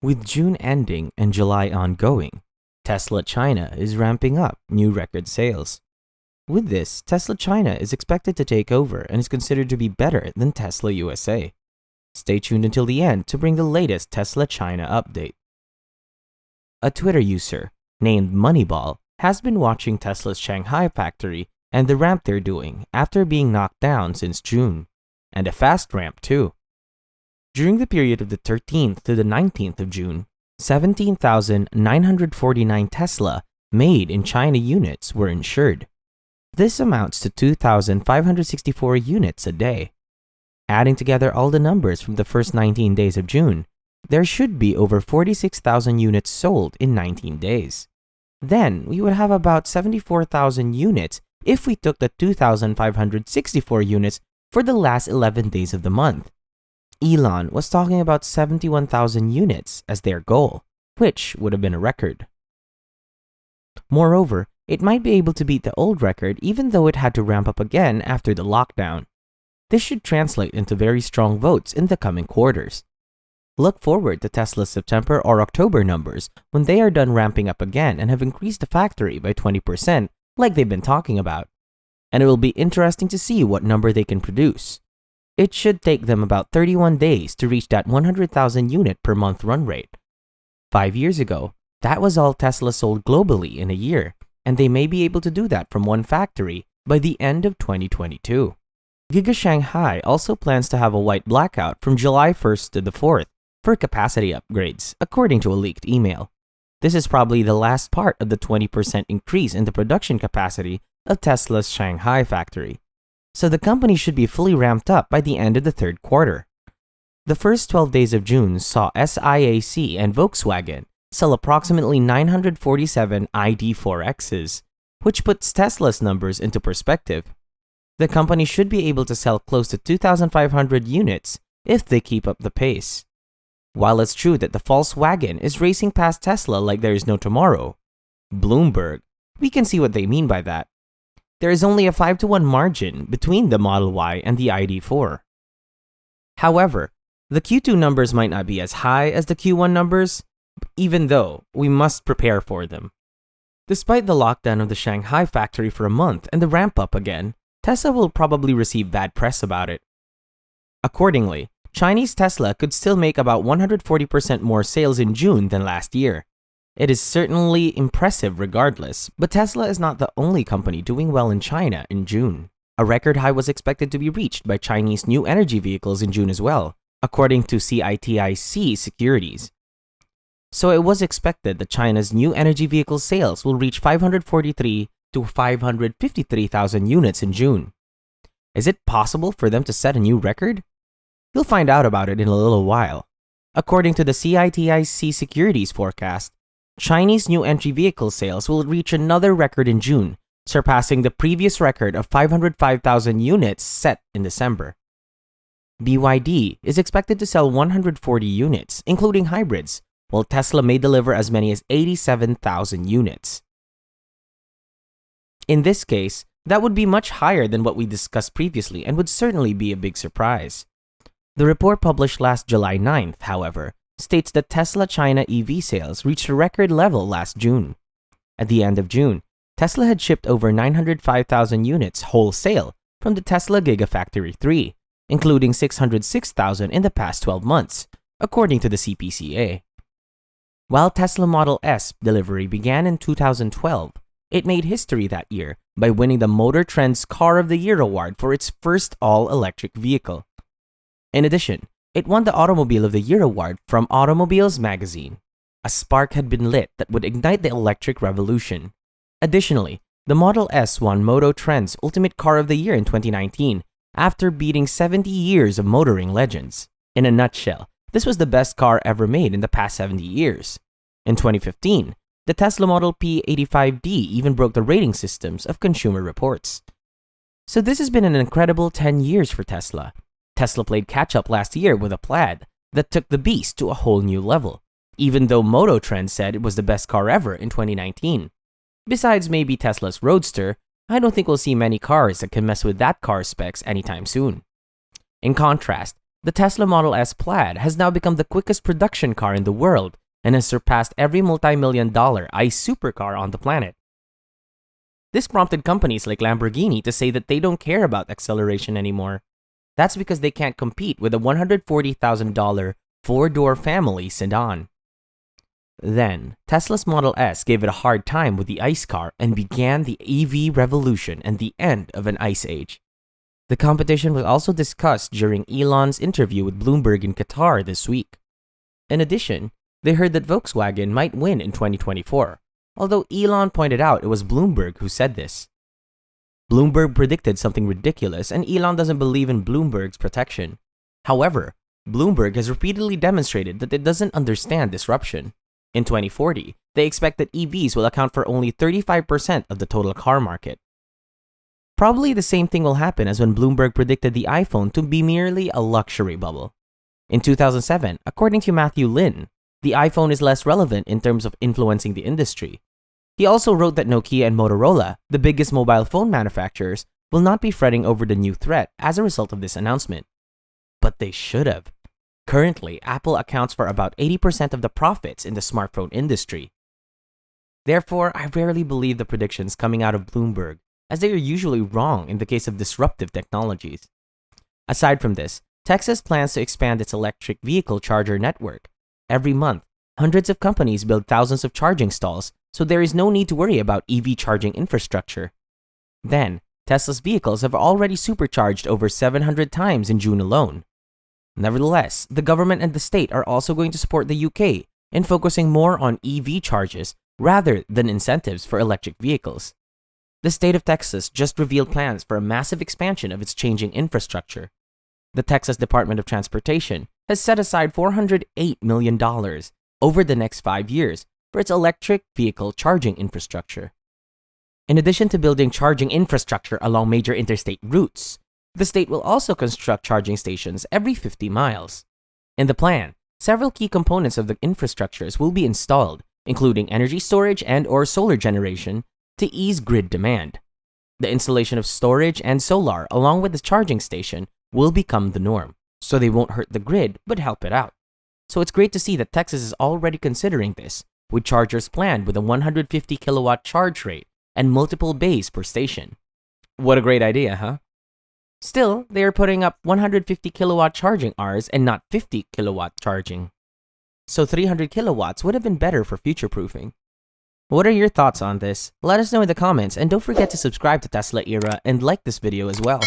With June ending and July ongoing, Tesla China is ramping up new record sales. With this, Tesla China is expected to take over and is considered to be better than Tesla USA. Stay tuned until the end to bring the latest Tesla China update. A Twitter user named Moneyball has been watching Tesla's Shanghai factory and the ramp they're doing after being knocked down since June, and a fast ramp too. During the period of the 13th to the 19th of June, 17,949 Tesla made in China units were insured. This amounts to 2,564 units a day. Adding together all the numbers from the first 19 days of June, there should be over 46,000 units sold in 19 days. Then, we would have about 74,000 units if we took the 2,564 units for the last 11 days of the month. Elon was talking about 71,000 units as their goal, which would have been a record. Moreover, it might be able to beat the old record even though it had to ramp up again after the lockdown. This should translate into very strong votes in the coming quarters. Look forward to Tesla's September or October numbers when they are done ramping up again and have increased the factory by 20% like they've been talking about. And it will be interesting to see what number they can produce. It should take them about 31 days to reach that 100,000 unit per month run rate. 5 years ago, that was all Tesla sold globally in a year, and they may be able to do that from one factory by the end of 2022. Giga Shanghai also plans to have a white blackout from July 1st to the 4th for capacity upgrades, according to a leaked email. This is probably the last part of the 20% increase in the production capacity of Tesla's Shanghai factory. So the company should be fully ramped up by the end of the third quarter. The first 12 days of June saw SIAC and Volkswagen sell approximately 947 ID4Xs, which puts Tesla's numbers into perspective. The company should be able to sell close to 2,500 units if they keep up the pace. While it's true that the Volkswagen is racing past Tesla like there is no tomorrow, Bloomberg, we can see what they mean by that. There is only a 5-to-1 margin between the Model Y and the ID4. However, the Q2 numbers might not be as high as the Q1 numbers, even though we must prepare for them. Despite the lockdown of the Shanghai factory for a month and the ramp up again, Tesla will probably receive bad press about it. Accordingly, Chinese Tesla could still make about 140% more sales in June than last year. It is certainly impressive regardless, but Tesla is not the only company doing well in China in June. A record high was expected to be reached by Chinese new energy vehicles in June as well, according to CITIC Securities. So it was expected that China's new energy vehicle sales will reach 543 to 553,000 units in June. Is it possible for them to set a new record? You'll find out about it in a little while. According to the CITIC Securities forecast, Chinese new entry vehicle sales will reach another record in June, surpassing the previous record of 505,000 units set in December. BYD is expected to sell 140 units, including hybrids, while Tesla may deliver as many as 87,000 units. In this case, that would be much higher than what we discussed previously and would certainly be a big surprise. The report published last July 9th, however, states that Tesla China EV sales reached a record level last June. At the end of June, Tesla had shipped over 905,000 units wholesale from the Tesla Gigafactory 3, including 606,000 in the past 12 months, according to the CPCA. While Tesla Model S delivery began in 2012, it made history that year by winning the Motor Trend's Car of the Year award for its first all-electric vehicle. In addition, it won the Automobile of the Year award from Automobiles magazine. A spark had been lit that would ignite the electric revolution. Additionally, the Model S won Moto Trend's Ultimate Car of the Year in 2019 after beating 70 years of motoring legends. In a nutshell, this was the best car ever made in the past 70 years. In 2015, the Tesla Model P85D even broke the rating systems of Consumer Reports. So this has been an incredible 10 years for Tesla. Tesla played catch-up last year with a Plaid that took the beast to a whole new level, even though Moto Trend said it was the best car ever in 2019. Besides maybe Tesla's Roadster, I don't think we'll see many cars that can mess with that car's specs anytime soon. In contrast, The Tesla Model S Plaid has now become the quickest production car in the world and has surpassed every multi-million-dollar ICE supercar on the planet. This prompted companies like Lamborghini to say that they don't care about acceleration anymore. That's because they can't compete with a $140,000 four-door family sedan. Then, Tesla's Model S gave it a hard time with the ICE car and began the EV revolution and the end of an ICE age. The competition was also discussed during Elon's interview with Bloomberg in Qatar this week. In addition, they heard that Volkswagen might win in 2024, although Elon pointed out it was Bloomberg who said this. Bloomberg predicted something ridiculous, and Elon doesn't believe in Bloomberg's protection. However, Bloomberg has repeatedly demonstrated that it doesn't understand disruption. In 2040, they expect that EVs will account for only 35% of the total car market. Probably the same thing will happen as when Bloomberg predicted the iPhone to be merely a luxury bubble. In 2007, according to Matthew Lin, the iPhone is less relevant in terms of influencing the industry. He also wrote that Nokia and Motorola, the biggest mobile phone manufacturers, will not be fretting over the new threat as a result of this announcement. But they should have. Currently, Apple accounts for about 80% of the profits in the smartphone industry. Therefore, I rarely believe the predictions coming out of Bloomberg, as they are usually wrong in the case of disruptive technologies. Aside from this, Texas plans to expand its electric vehicle charger network. Every month, hundreds of companies build thousands of charging stalls, so there is no need to worry about EV charging infrastructure. Then, Tesla's vehicles have already supercharged over 700 times in June alone. Nevertheless, the government and the state are also going to support the UK in focusing more on EV charges rather than incentives for electric vehicles. The state of Texas just revealed plans for a massive expansion of its changing infrastructure. The Texas Department of Transportation has set aside $408 million over the next 5 years for its electric vehicle charging infrastructure. In addition to building charging infrastructure along major interstate routes, the state will also construct charging stations every 50 miles. In the plan, several key components of the infrastructures will be installed, including energy storage and/or solar generation, to ease grid demand. The installation of storage and solar along with the charging station will become the norm, so they won't hurt the grid but help it out. So it's great to see that Texas is already considering this, with chargers planned with a 150 kilowatt charge rate and multiple bays per station. What a great idea, huh? Still, they are putting up 150 kilowatt charging hours and not 50 kilowatt charging. So 300 kilowatts would have been better for future-proofing. What are your thoughts on this? Let us know in the comments, and don't forget to subscribe to Tesla Era and like this video as well.